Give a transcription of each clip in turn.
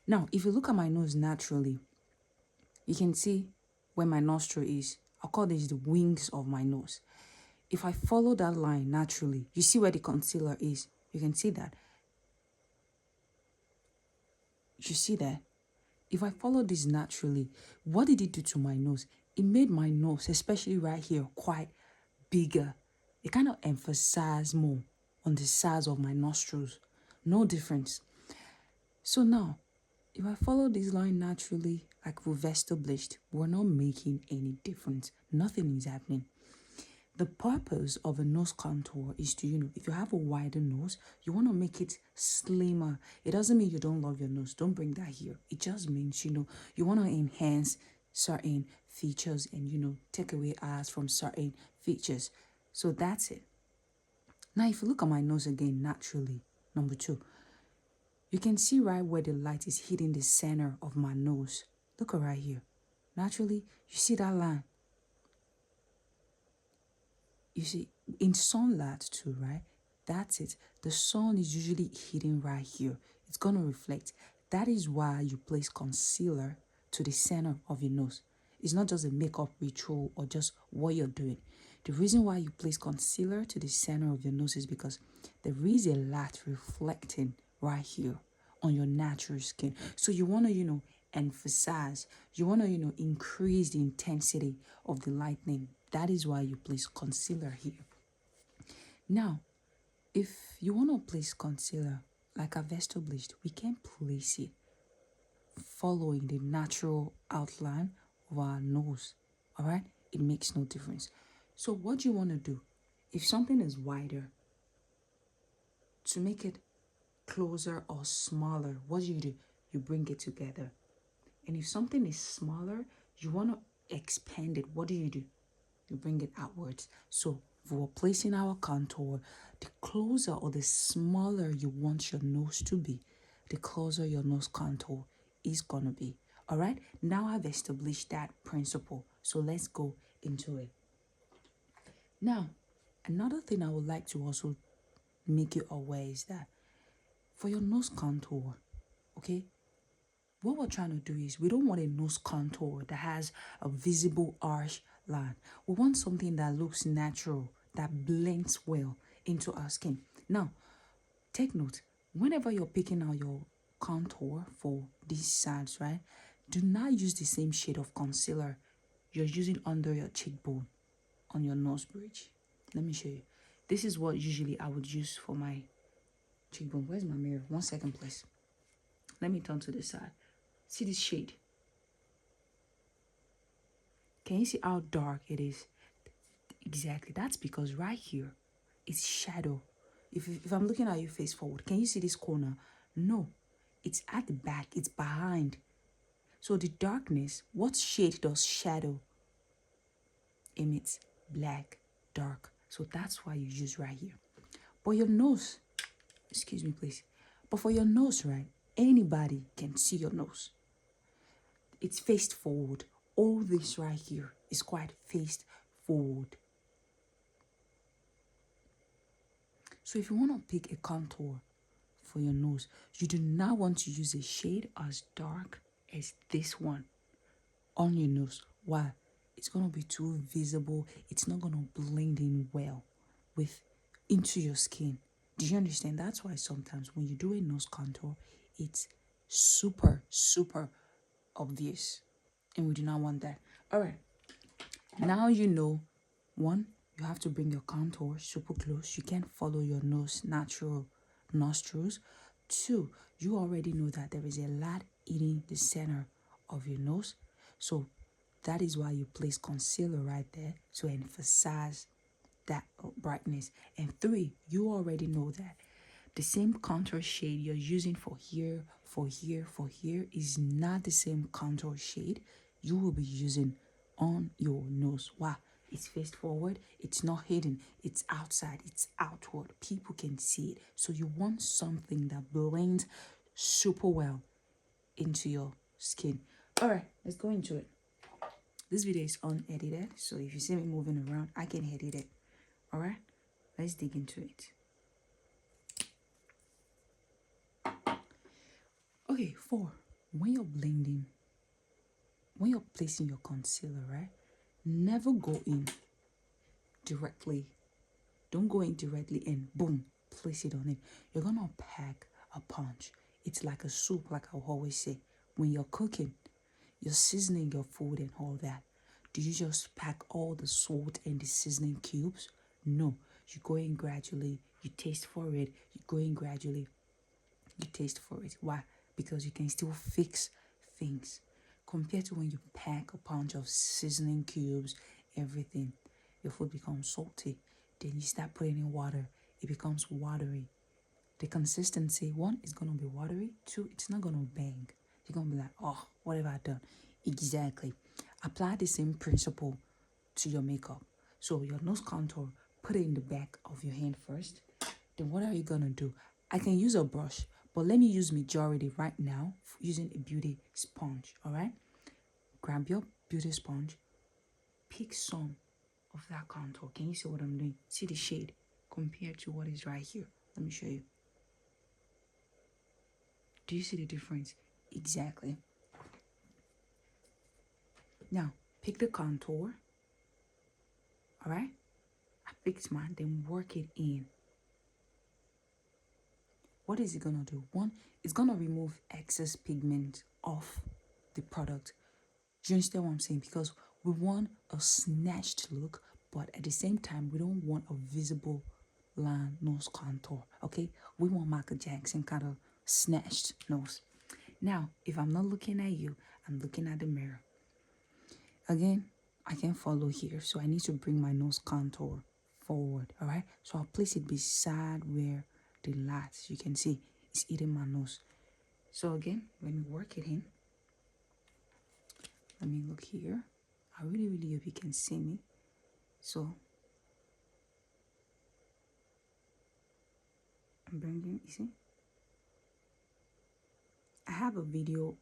Now, if you look at my nose naturally, you can see where my nostril is. I'll call this the wings of my nose. If I follow that line naturally, you see where the concealer is. You can see that. You see that? If I follow this naturally, what did it do to my nose? It made my nose, especially right here, quite bigger. It kind of emphasized more on the size of my nostrils. No difference. So now, if I follow this line naturally, like we've established, we're not making any difference. Nothing is happening. The purpose of a nose contour is to, if you have a wider nose, you want to make it slimmer. It doesn't mean you don't love your nose. Don't bring that here. It just means, you want to enhance certain features and, take away eyes from certain features. So that's it. Now, if you look at my nose again, naturally, number 2, you can see right where the light is hitting the center of my nose. Look at right here. Naturally, you see that line. You see, in sunlight too, right? That's it. The sun is usually hitting right here. It's going to reflect. That is why you place concealer to the center of your nose. It's not just a makeup ritual or just what you're doing. The reason why you place concealer to the center of your nose is because there is a light reflecting right here on your natural skin. So you want to, emphasize, you want to, increase the intensity of the lightning. That is why you place concealer here. Now, if you want to place concealer, like I've established, we can place it following the natural outline of our nose. All right? It makes no difference. So what you want to do, if something is wider, to make it closer or smaller, what do? You bring it together. And if something is smaller, you want to expand it. What do? You bring it outwards. So if we're placing our contour, the closer or the smaller you want your nose to be, the closer your nose contour is going to be. All right? Now I've established that principle. So let's go into it. Now, another thing I would like to also make you aware is that for your nose contour, okay, what we're trying to do is we don't want a nose contour that has a visible arch line. We want something that looks natural, that blends well into our skin. Now, take note, whenever you're picking out your contour for these sides, right, do not use the same shade of concealer you're using under your cheekbone on your nose bridge. Let me show you. This is what usually I would use for my cheekbone. Where's my mirror? 1 second, please. Let me turn to the side. See this shade? Can you see how dark it is? Exactly. That's because right here, it's shadow. If I'm looking at you face forward, can you see this corner? No. It's at the back. It's behind. So the darkness, what shade does shadow emit? Black, dark. So that's why you use right here. But your nose, excuse me, please. But for your nose, right, anybody can see your nose. It's faced forward. All this right here is quite faced forward. So if you want to pick a contour for your nose, you do not want to use a shade as dark as this one on your nose. Why? It's going to be too visible. It's not going to blend in well into your skin. Do you understand? That's why sometimes when you do a nose contour, it's super, super obvious. And we do not want that. All right. Now you know, 1, you have to bring your contour super close. You can't follow your nose natural nostrils. 2, you already know that there is a lot hitting the center of your nose. So that is why you place concealer right there to emphasize that brightness. And 3, you already know that the same contour shade you're using for here, for here, for here is not the same contour shade you will be using on your nose. Why? It's faced forward. It's not hidden. It's outside. It's outward. People can see it. So you want something that blends super well into your skin. All right, let's go into it. This video is unedited, so if you see me moving around, I can edit it. All right, let's dig into it. Okay, 4. when you're blending, when you're placing your concealer, right? Never go in directly. Don't go in directly and boom, place it on it. You're gonna pack a punch. It's like a soup, like I always say. When you're cooking, you're seasoning your food and all that. Do you just pack all the salt and the seasoning cubes? No. You go in gradually, you taste for it, you go in gradually, you taste for it. Why? Because you can still fix things. Compared to when you pack a punch of seasoning cubes, everything, your food becomes salty. Then you start putting in water, it becomes watery. The consistency, one, is gonna be watery. Two, it's not gonna bang. You're gonna be like, oh, what have I done? Exactly. Apply the same principle to your makeup. So your nose contour, put it in the back of your hand first. Then what are you gonna do? I can use a brush, but let me use majority right now using a beauty sponge. All right. Grab your beauty sponge, pick some of that contour. Can you see what I'm doing? See the shade compared to what is right here. Let me show you. Do you see the difference? Exactly. Now, pick the contour. All right? I picked mine, then work it in. What is it going to do? One, it's going to remove excess pigment off the product. Do you understand what I'm saying? Because we want a snatched look, but at the same time, we don't want a visible line nose contour, okay? We want Michael Jackson kind of snatched nose. Now, if I'm not looking at you, I'm looking at the mirror. Again, I can follow here, so I need to bring my nose contour forward, all right? So I'll place it beside where the light, you can see, is hitting my nose. So again, let me work it in. Let me look here. I really hope you can see me. So I'm bringing, you see? I have a video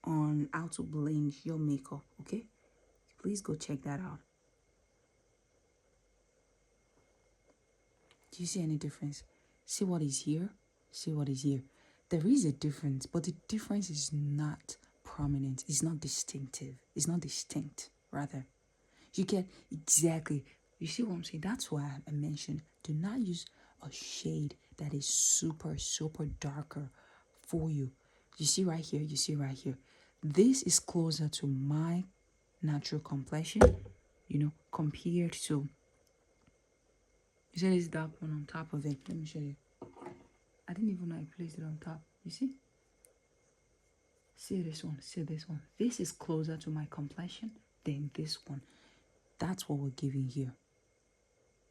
on how to blend your makeup, okay? Please go check that out. Do you see any difference? See what is here? See what is here? There is a difference, but the difference is not prominent. It's not distinctive. It's not distinct, rather. You get exactly, you see what I'm saying? That's why I mentioned, do not use a shade that is super darker for you. You see right here, you see right here. This is closer to my natural complexion, you know, compared to, you see this dark one on top of it. Let me show you. I didn't even know I placed it on top. You see? See this one, see this one. This is closer to my complexion than this one. That's what we're giving here.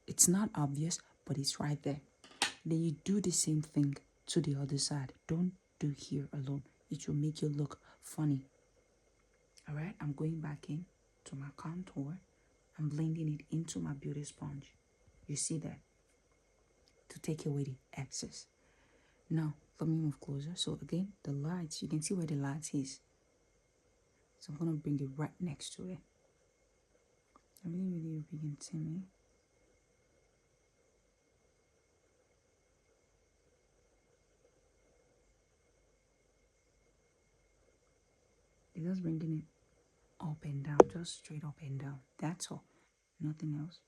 It's not obvious, but it's right there. Then you do the same thing to the other side. Don't do here alone. It will make you look funny. All right, I'm going back in to my contour. I'm blending it into my beauty sponge. You see that? To take away the excess. Now, let me move closer. So again, the lights, you can see where the light is. So I'm going to bring it right next to it. I really hope you can see me. It's just bringing it up and down, just straight up and down. That's all, nothing else.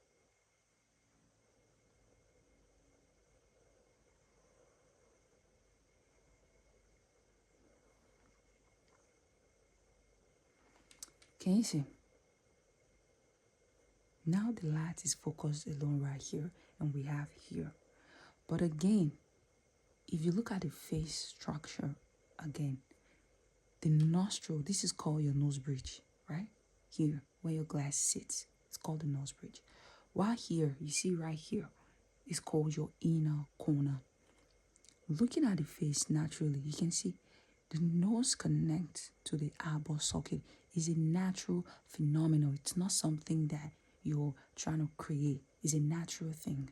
Can you see? Now the light is focused alone right here, and we have here. But again, if you look at the face structure again, the nostril, this is called your nose bridge, right? Here, where your glass sits, it's called the nose bridge. While here, you see right here, it's called your inner corner. Looking at the face naturally, you can see the nose connects to the eyeball socket is a natural phenomenon. It's not something that you're trying to create. It's a natural thing.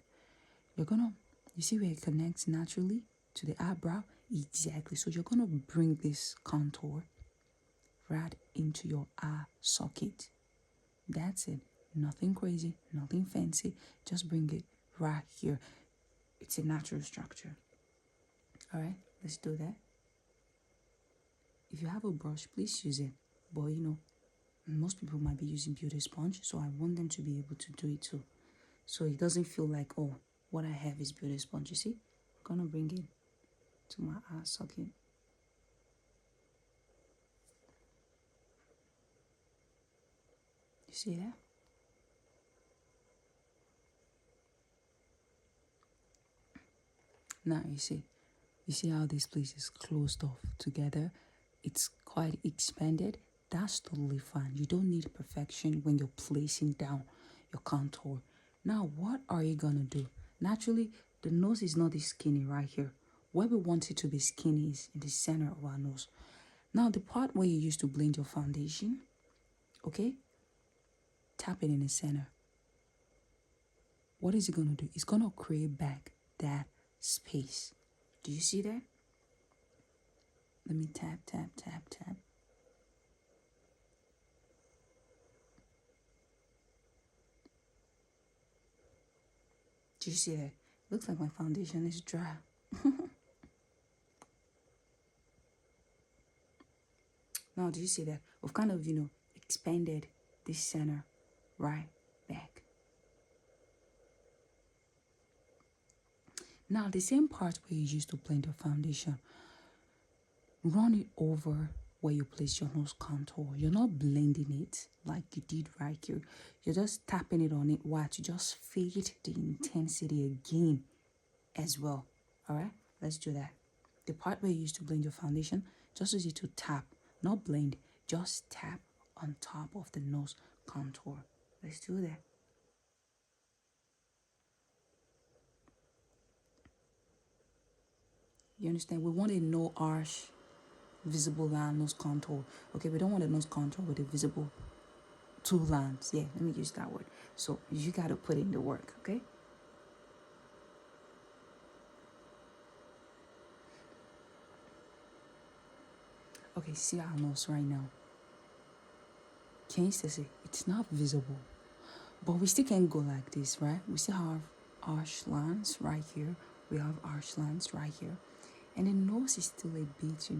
You see where it connects naturally to the eyebrow? Exactly. So you're gonna bring this contour right into your eye socket. That's it. Nothing crazy, nothing fancy. Just bring it right here. It's a natural structure. All right, let's do that. If you have a brush, please use it. But you know, most people might be using beauty sponge, so I want them to be able to do it too. So it doesn't feel like, oh, what I have is beauty sponge. You see, I'm gonna bring it to my eye socket. You see that? Now you see how this place is closed off together. It's quite expanded. That's totally fine. You don't need perfection when you're placing down your contour. Now, what are you gonna do? Naturally, the nose is not this skinny right here. Where we want it to be skinny is in the center of our nose. Now, the part where you used to blend your foundation, okay? Tap it in the center. What is it gonna do? It's gonna create back that space. Do you see that? Let me tap, tap, tap, tap. Do you see that? Looks like my foundation is dry. Now, do you see that? We've kind of, expanded this center right back. Now, the same part where you used to blend your foundation, run it over where you place your nose contour. You're not blending it like you did right here. You're just tapping it on it. Watch, you just fade the intensity again as well. All right, let's do that. The part where you used to blend your foundation, just use it to tap, not blend, just tap on top of the nose contour. Let's do that. You understand? We want a no arch, visible line nose contour. Okay, we don't want a nose contour with a visible two lines. Yeah, let me use that word. So you got to put in the work, okay? Okay, see our nose right now. Can you still see? It's not visible. But we still can't go like this, right? We still have arch lines right here. We have arch lines right here. And the nose is still a bit,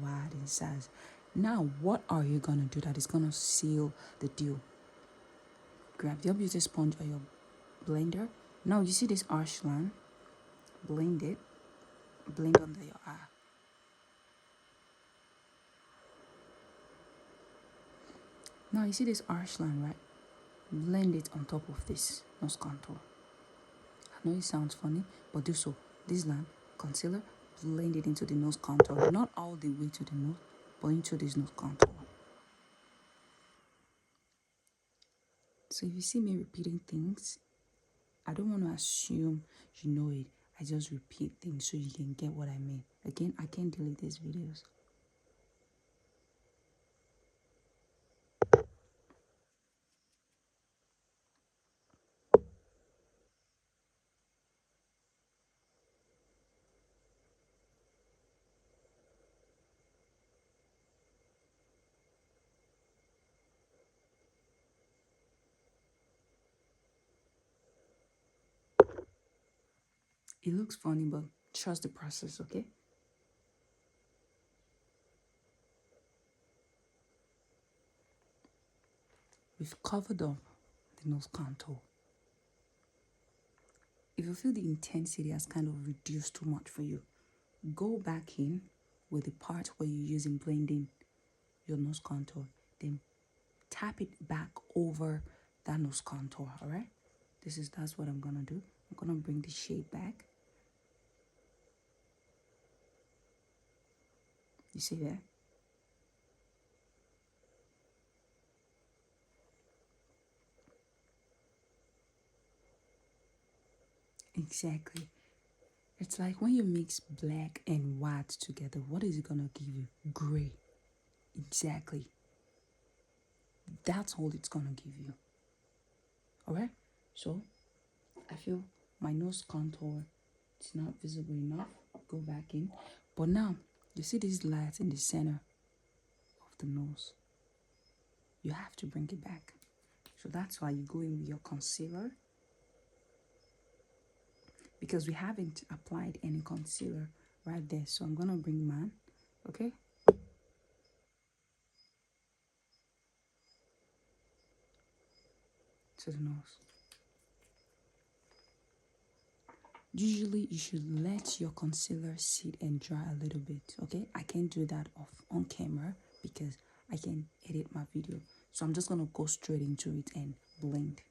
wide in size. Now, what are you going to do that is going to seal the deal? Grab your beauty sponge or your blender. Now, you see this arch line? Blend it. Blend under your eye. Now, you see this arch line, right? Blend it on top of this nose contour. I know it sounds funny, but do so. This line, concealer, blend it into the nose contour. Not all the way to the nose, but into this nose contour. So if you see me repeating things, I don't want to assume you know it. I just repeat things so you can get what I mean. Again, I can't delete these videos. It looks funny, but trust the process, okay? We've covered up the nose contour. If you feel the intensity has kind of reduced too much for you, go back in with the part where you're using blending your nose contour. Then tap it back over that nose contour, all right? That's what I'm gonna do. I'm gonna bring the shade back. You see that? Exactly. It's like when you mix black and white together, what is it gonna give you? Gray. Exactly. That's all it's gonna give you. Alright? So I feel my nose contour is not visible enough. Go back in. But now you see these lights in the center of the nose. You have to bring it back. So that's why you go in with your concealer, because we haven't applied any concealer right there. So I'm gonna bring mine, okay? to the nose. Usually, you should let your concealer sit and dry a little bit, okay? I can't do that on camera because I can edit my video. So I'm just going to go straight into it and blend.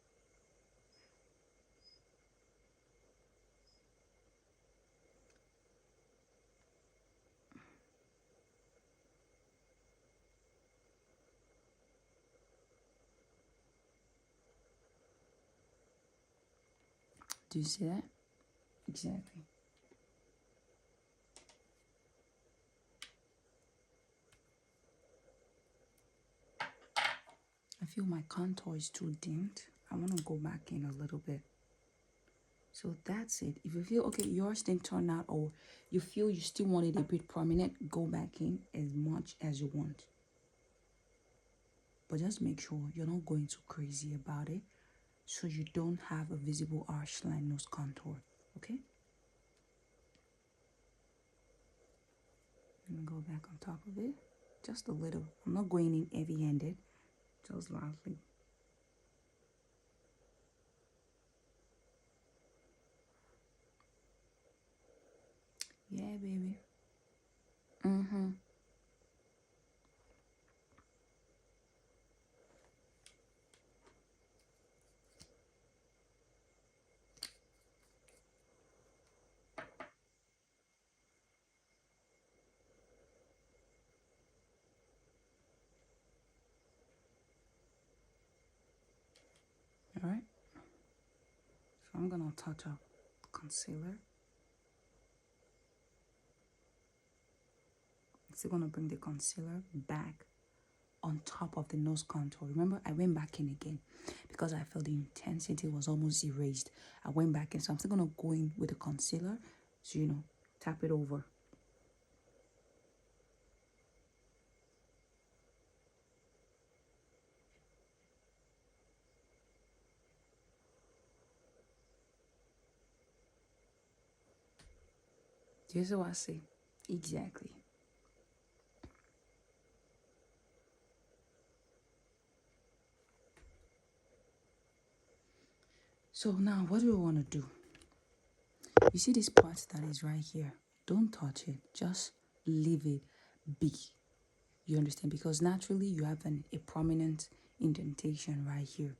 Do you see that? Exactly. I feel my contour is too dimmed. I want to go back in a little bit. So that's it. If you feel, okay, yours didn't turn out, or you feel you still want it a bit prominent, go back in as much as you want. But just make sure you're not going too crazy about it, so you don't have a visible arch line nose contour, okay? And go back on top of it, just a little. I'm not going in heavy-handed, just lightly. Yeah, baby. All right. So I'm gonna touch up concealer. Still gonna bring the concealer back on top of the nose contour. Remember, I went back in again because I felt the intensity was almost erased. I went back in, so I'm still gonna go in with the concealer, so tap it over. Do you see what I say? Exactly. So now, what do we want to do? You see this part that is right here? Don't touch it. Just leave it be. You understand? Because naturally, you have a prominent indentation right here.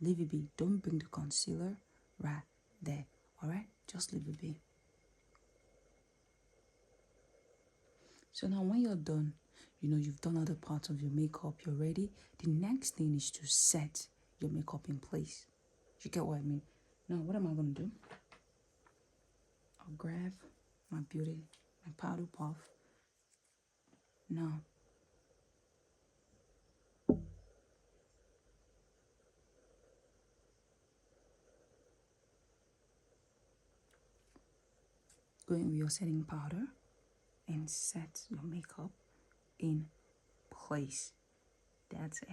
Leave it be. Don't bring the concealer right there. All right? Just leave it be. So now when you're done, you've done other parts of your makeup, you're ready. The next thing is to set your makeup in place. You get what I mean? Now, what am I going to do? I'll grab my powder puff. Now, go in with your setting powder and set your makeup in place. That's it.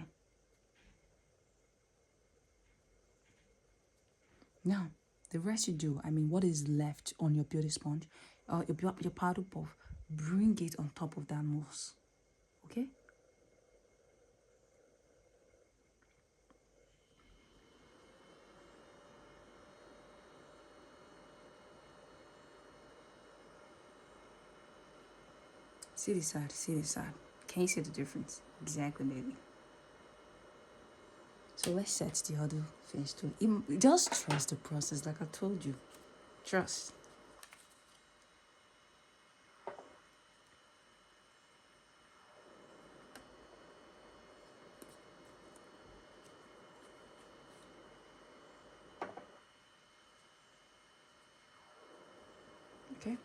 Now, the rest you do, what is left on your beauty sponge, your powder puff, bring it on top of that mousse. Okay? See this side, see this side. Can you see the difference? Exactly, baby. So let's set the other face too. Just trust the process, like I told you. Trust. Okay?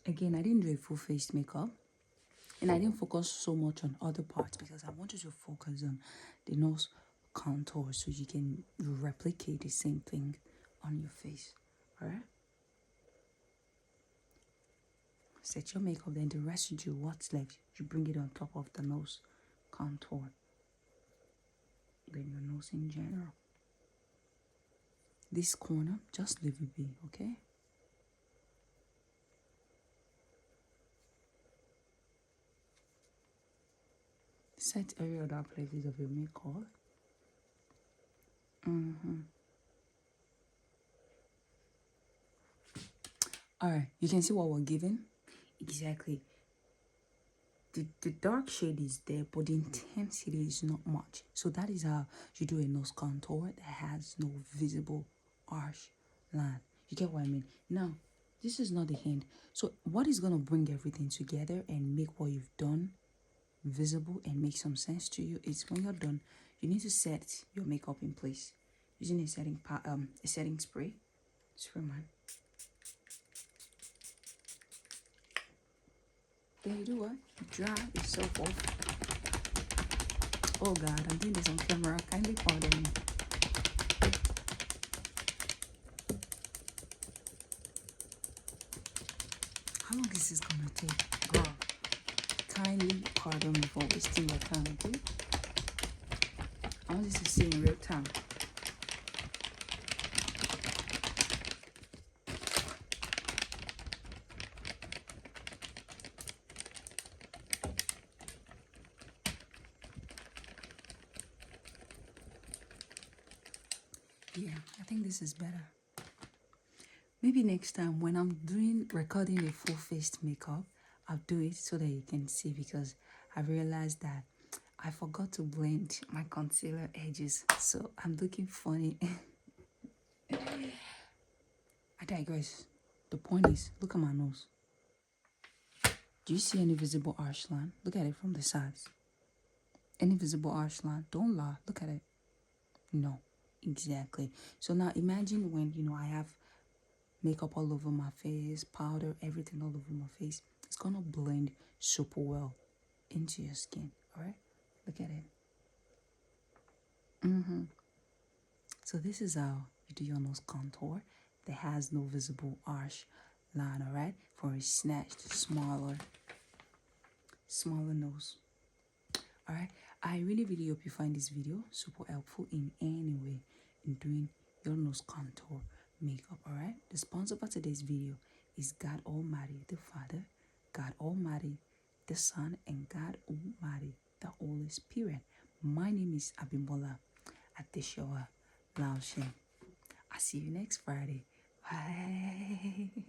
Again, I didn't do a full face makeup. And I didn't focus so much on other parts because I wanted to focus on the nose contour so you can replicate the same thing on your face. All right. Set your makeup, then the residue, what's left, you bring it on top of the nose contour. Then your nose in general. This corner, just leave it be, okay? Set every other places of your makeup. Alright, you can see what we're giving. Exactly. The dark shade is there, but the intensity is not much. So that is how you do a nose contour that has no visible harsh line. You get what I mean? Now, this is not the end. So what is going to bring everything together and make what you've done visible and make some sense to you is when you're done, you need to set your makeup in place using a setting spray. Spray man. Then you do what? Dry yourself off. Oh God, I'm doing this on camera. Kindly pardon me. How long is this gonna take? Girl, kindly pardon me for wasting your time, okay? I want this to see in real time. Yeah, I think this is better. Maybe next time when I'm recording a full faced makeup, I'll do it so that you can see, because I realized that I forgot to blend my concealer edges, so I'm looking funny. I digress. The point is, look at my nose. Do you see any visible harsh line? Look at it from the sides. Any visible harsh line? Don't lie. Look at it. No, exactly. So now imagine when, I have makeup all over my face, powder, everything all over my face. It's gonna blend super well into your skin. All right, look at it. So this is how you do your nose contour that has no visible harsh line. All right, for a snatched, smaller nose. All right, I really hope you find this video super helpful in any way in doing your nose contour makeup. All right, the sponsor for today's video is God Almighty the Father, God Almighty the Son, and God Almighty the Holy Spirit. My name is Abimbola Adeshowa Laoshin. I'll see you next Friday. Bye.